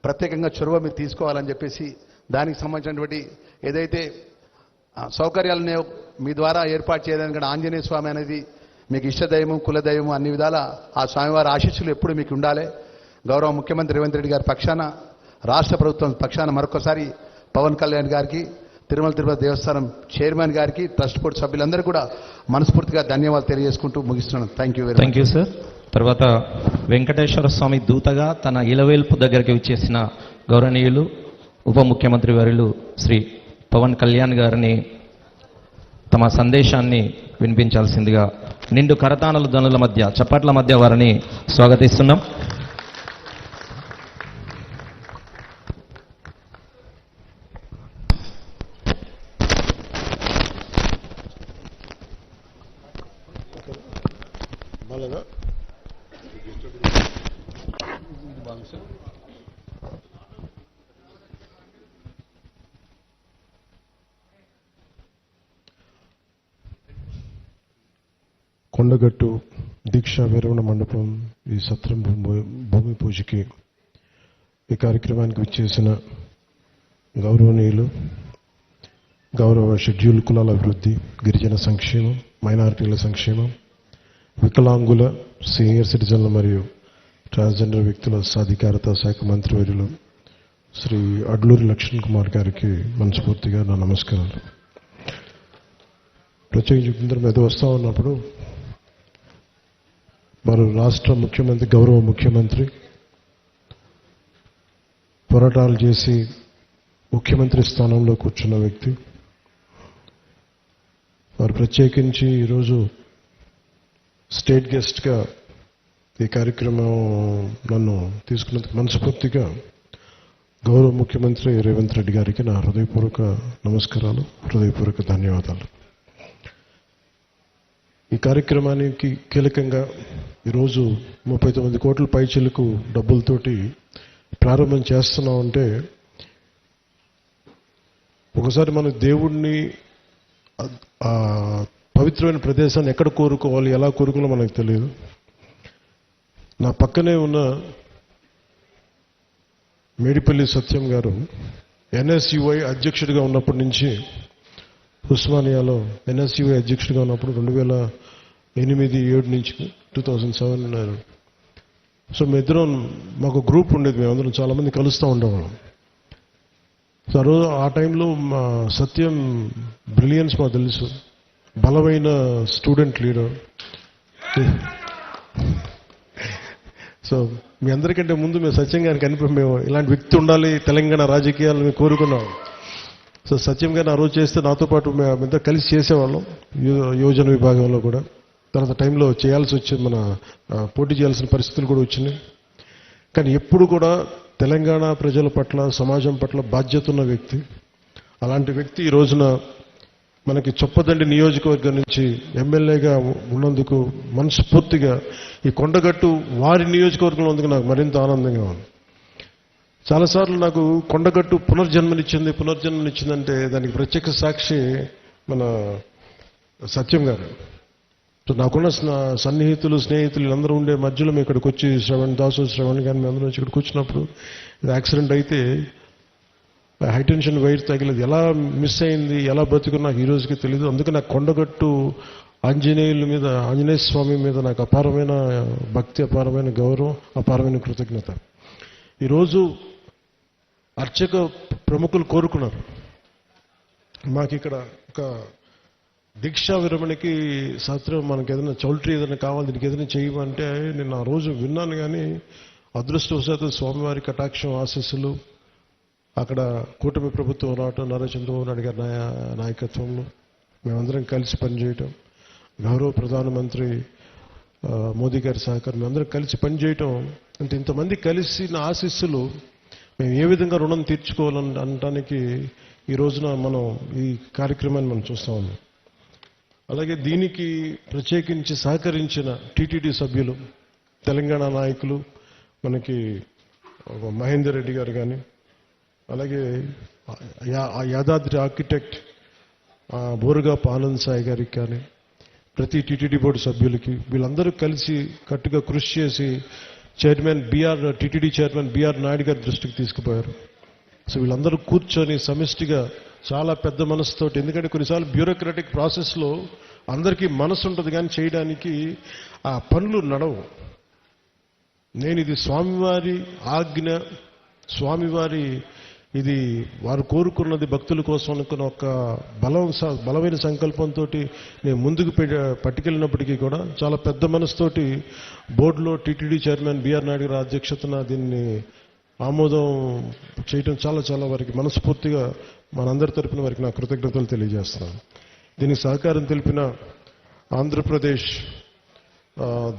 ప్రత్యేకంగా చొరవ మీరు తీసుకోవాలని చెప్పేసి దానికి సంబంధించినటువంటి ఏదైతే సౌకర్యాలనే మీ ద్వారా ఏర్పాటు చేయడానికి కూడా ఆంజనేయ స్వామి అనేది మీకు ఇష్టదైవం కులదైవం అన్ని విధాల ఆ స్వామివారి ఆశీస్సులు ఎప్పుడు మీకు ఉండాలి. గౌరవ ముఖ్యమంత్రి రేవంత్ రెడ్డి గారి పక్షాన రాష్ట్ర ప్రభుత్వం పక్షాన మరొకసారి పవన్ కళ్యాణ్ గారికి తిరుమల తిరుపతి దేవస్థానం చైర్మన్ గారికి ట్రస్ట్ బోర్డు సభ్యులందరూ కూడా మనస్ఫూర్తిగా ధన్యవాదాలు తెలియజేసుకుంటూ ముగిస్తున్నాను. Thank you sir. తర్వాత వెంకటేశ్వర స్వామి దూతగా తన ఇలవేల్పు దగ్గరికి వచ్చేసిన గౌరవనీయులు ఉప ముఖ్యమంత్రి వర్యులు శ్రీ పవన్ కళ్యాణ్ గారిని తమ సందేశాన్ని వినిపించాల్సిందిగా నిండు కరతాళ ధ్వనుల మధ్య చప్పట్ల మధ్య వారిని స్వాగతిస్తున్నాం. కొండగట్టు దీక్షా విరమణ మండపం ఈ సత్రం భూమి పూజకి ఈ కార్యక్రమానికి విచ్చేసిన గౌరవనీయులు గౌరవ షెడ్యూల్ కులాల అభివృద్ధి, గిరిజన సంక్షేమం, మైనారిటీల సంక్షేమం, వికలాంగుల, సీనియర్ సిటిజన్ల మరియు ట్రాన్స్జెండర్ వ్యక్తుల సాధికారత శాఖ మంత్రివర్యులు శ్రీ అడ్లూరి లక్ష్మణ్ కుమార్ గారికి మనస్ఫూర్తిగా నా నమస్కారాలు. ప్రత్యేకించి మీద వస్తూ ఉన్నప్పుడు వారు రాష్ట్ర ముఖ్యమంత్రి, గౌరవ ముఖ్యమంత్రి పోరాటాలు చేసి ముఖ్యమంత్రి స్థానంలో కూర్చున్న వ్యక్తి. వారు ప్రత్యేకించి ఈరోజు స్టేట్ గెస్ట్గా ఈ కార్యక్రమం నన్ను తీసుకున్నందుకు మనస్ఫూర్తిగా గౌరవ ముఖ్యమంత్రి రేవంత్ రెడ్డి గారికి నా హృదయపూర్వక నమస్కారాలు, హృదయపూర్వక ధన్యవాదాలు. ఈ కార్యక్రమానికి కీలకంగా ఈరోజు 39 కోట్ల పైచిలకు డబ్బులతోటి ప్రారంభం చేస్తున్నామంటే ఒకసారి మన దేవుణ్ణి పవిత్రమైన ప్రదేశాన్ని ఎక్కడ కోరుకోవాలి, ఎలా కోరుకోవాలో మనకు తెలియదు. నా పక్కనే ఉన్న మేడిపల్లి సత్యం గారు ఎన్ఎస్యుఐ అధ్యక్షుడిగా ఉన్నప్పటి నుంచి, ఉస్మానియాలో ఎన్ఎస్యుఐ అధ్యక్షుడిగా ఉన్నప్పుడు 2008-7 నుంచి 2007. సో మేమిద్దరం, మాకు గ్రూప్ ఉండేది, మేమందరం చాలామంది కలుస్తూ ఉండేవాళ్ళం. సో ఆ టైంలో మా సత్యం బ్రిలియన్స్ మాకు తెలుసు, బలమైన స్టూడెంట్ లీడర్. సో మీ అందరికంటే ముందు మేము సత్యం గారికి మేము ఇలాంటి వ్యక్తి ఉండాలి తెలంగాణ రాజకీయాలను మేము కోరుకున్నాం. సో సత్యం గారిని ఆ రోజు చేస్తే నాతో పాటు మేమంతా కలిసి చేసేవాళ్ళం యువజన విభాగంలో కూడా. తర్వాత టైంలో చేయాల్సి వచ్చింది, మన పోటీ చేయాల్సిన పరిస్థితులు కూడా వచ్చినాయి. కానీ ఎప్పుడు కూడా తెలంగాణ ప్రజల పట్ల, సమాజం పట్ల బాధ్యత ఉన్న వ్యక్తి. అలాంటి వ్యక్తి ఈ రోజున మనకి చొప్పదండి నియోజకవర్గం నుంచి ఎమ్మెల్యేగా ఉన్నందుకు మనస్ఫూర్తిగా ఈ కొండగట్టు వారి నియోజకవర్గంలో ఉన్నందుకు నాకు మరింత ఆనందంగా ఉంది. చాలాసార్లు నాకు కొండగట్టు పునర్జన్మనిచ్చిందంటే దానికి ప్రత్యక్ష సాక్షి మన సత్యం గారు. సో నాకున్న సన్నిహితులు, స్నేహితులు అందరూ ఉండే మధ్యలో మేము ఇక్కడికి వచ్చి శ్రవణ్ కానీ మేము అందరూ వచ్చి ఇక్కడికి వచ్చినప్పుడు యాక్సిడెంట్ అయితే హైటెన్షన్ వైర్ తగిలేదు, ఎలా మిస్ అయింది, ఎలా బతుకుని నాకు ఈ రోజుకి తెలియదు. అందుకే నాకు కొండగట్టు ఆంజనేయ స్వామి మీద నాకు అపారమైన భక్తి, అపారమైన గౌరవం, అపారమైన కృతజ్ఞత. ఈరోజు అర్చక ప్రముఖులు కోరుకున్నారు, మాకు ఇక్కడ ఒక దీక్షా విరమణకి సత్రం, మనకి ఏదైనా చౌల్ట్రీ ఏదైనా కావాలి, దీనికి ఏదైనా చేయమంటే నేను ఆ రోజు విన్నాను. కానీ అదృష్టవశాత్తు స్వామివారి కటాక్షం, ఆశీస్సులు, అక్కడ కూటమి ప్రభుత్వం రావటం, నారా చంద్రబాబు నాయుడు గారి నాయకత్వంలో మేమందరం కలిసి పనిచేయటం, గౌరవ ప్రధానమంత్రి మోదీ గారి సహకారం, మేమందరం కలిసి పనిచేయటం అంటే ఇంతమంది కలిసి నా ఆశీస్సులు మేము ఏ విధంగా రుణం తీర్చుకోవాలని అనటానికి ఈ రోజున మనం ఈ కార్యక్రమాన్ని మనం చూస్తూ ఉన్నాం. అలాగే దీనికి ప్రత్యేకించి సహకరించిన టీటీడీ సభ్యులు, తెలంగాణ నాయకులు, మనకి మహేందర్ రెడ్డి గారు కానీ, అలాగే యాదాద్రి ఆర్కిటెక్ట్ బోరుగాపు ఆనంద్ సాయి గారికి కానీ, ప్రతి టీటీడీ బోర్డు సభ్యులకి, వీళ్ళందరూ కలిసి కట్టుగా కృషి చేసి టీటీడీ చైర్మన్ బిఆర్ నాయుడు గారి దృష్టికి తీసుకుపోయారు. సో వీళ్ళందరూ కూర్చొని సమిష్టిగా చాలా పెద్ద మనసుతోటి, ఎందుకంటే కొన్నిసార్లు బ్యూరోక్రాటిక్ ప్రాసెస్లో అందరికీ మనసు ఉంటుంది కానీ చేయడానికి ఆ పనులు నడవు. నేను ఇది స్వామివారి ఆజ్ఞ, స్వామివారి ఇది వారు కోరుకున్నది భక్తుల కోసం అనుకున్న ఒక బలమైన సంకల్పంతో నేను ముందుకు పట్టుకెళ్ళినప్పటికీ కూడా చాలా పెద్ద మనసుతోటి బోర్డులో టీటీడీ చైర్మన్ బిఆర్ నాయుడు గారి అధ్యక్షతన దీన్ని ఆమోదం చేయడం చాలా వారికి మనస్ఫూర్తిగా మనందరి తరపున వారికి నా కృతజ్ఞతలు తెలియజేస్తున్నాను. దీనికి సహకారం తెలిపిన ఆంధ్రప్రదేశ్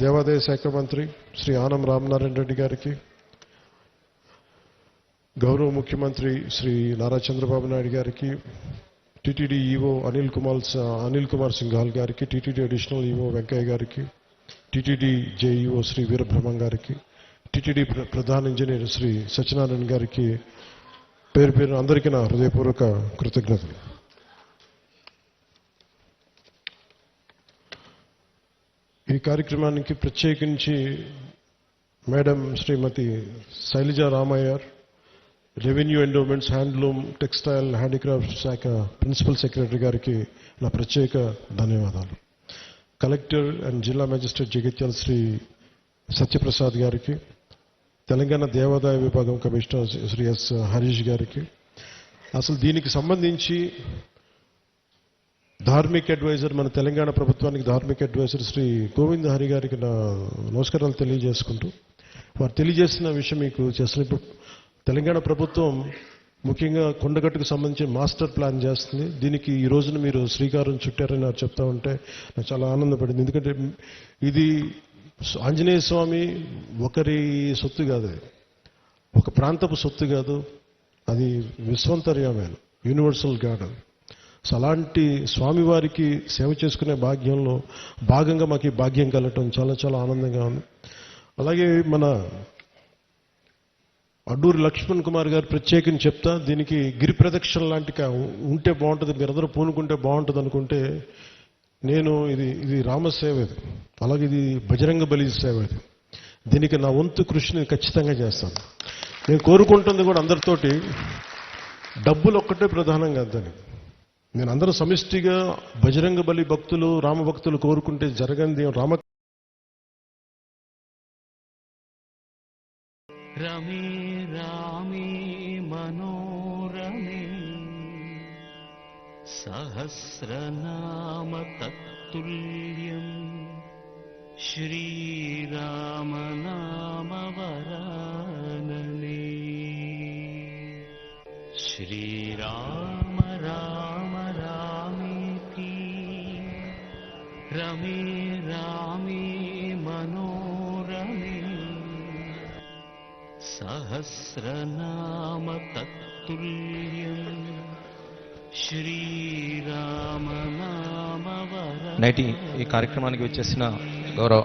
దేవాదాయ శాఖ మంత్రి శ్రీ ఆనం రామనారాయణ రెడ్డి గారికి, గౌరవ ముఖ్యమంత్రి శ్రీ నారా చంద్రబాబు నాయుడు గారికి, టీటీడీ ఈవో అనిల్ కుమార్ సింఘాల్ గారికి, టీటీడీ అడిషనల్ ఈవో వెంకయ్య గారికి, టీటీడీ జేఈఓ శ్రీ వీరబ్రహ్మం గారికి, టీటీడీ ప్రధాన ఇంజనీర్ శ్రీ సత్యనారాయణ గారికి పేరు అందరికీ నా హృదయపూర్వక కృతజ్ఞతలు. ఈ కార్యక్రమానికి ప్రత్యేకించి madam Shrimati Shailaja Ramaiyer, revenue endowments, handloom, textile, handicraft శాఖ ప్రిన్సిపల్ సెక్రటరీ గారికి నా ప్రత్యేక ధన్యవాదాలు. కలెక్టర్ అండ్ జిల్లా మేజిస్ట్రేట్ జగిత్యాల శ్రీ సత్యప్రసాద్ గారికి, తెలంగాణ దేవాదాయ విభాగం కమిషనర్ శ్రీ ఎస్ హరీష్ గారికి, అసలు దీనికి సంబంధించి ధార్మిక్ అడ్వైజర్, మన తెలంగాణ ప్రభుత్వానికి ధార్మిక్ అడ్వైజర్ శ్రీ గోవింద్ హరి గారికి నా నమస్కారాలు తెలియజేసుకుంటూ, వారు తెలియజేసిన విషయం మీకు చేస్తున్న, తెలంగాణ ప్రభుత్వం ముఖ్యంగా కొండగట్టుకు సంబంధించి మాస్టర్ ప్లాన్ చేస్తుంది. దీనికి ఈ రోజున మీరు శ్రీకారం చుట్టారని నాకు చెప్తా ఉంటే నాకు చాలా ఆనందపడింది. ఎందుకంటే ఇది ఆంజనేయ స్వామి ఒకరి సొత్తు కాదు, ఒక ప్రాంతపు సొత్తు కాదు, అది విశ్వంతర్యామైన యూనివర్సల్ గాడ్. సో అలాంటి స్వామివారికి సేవ చేసుకునే భాగ్యంలో భాగంగా మాకు ఈ భాగ్యం కలగటం చాలా ఆనందంగా ఉంది. అలాగే మన అడ్డూరి లక్ష్మణ్ కుమార్ గారు ప్రత్యేకించి చెప్తా, దీనికి గిరి ప్రదక్షిణ లాంటి ఉంటే బాగుంటుంది, మీరందరూ పూనుకుంటే బాగుంటుంది అనుకుంటే, నేను ఇది రామసేవ, ఇది అలాగే ఇది బజరంగ బలి సేవ, ఇది దీనికి నా వంతు కృషిని ఖచ్చితంగా చేస్తాను. నేను కోరుకుంటుంది కూడా అందరితోటి డబ్బులు ఒక్కటే ప్రధానం కాదని, నేను అందరూ సమిష్టిగా బజరంగ బలి భక్తులు, రామ భక్తులు కోరుకుంటే జరగంది రమే రామే మనోరమే సహస్రనామ తత్తుల్యం శ్రీరామ నామ వరాననే శ్రీరామ రామ రామేతి రమే రామే మనోరమే సహస్రనామ తత్తుల్యం శ్రీరామ నామ వరాననే. నేటి ఈ కార్యక్రమానికి వచ్చేసిన గౌరవ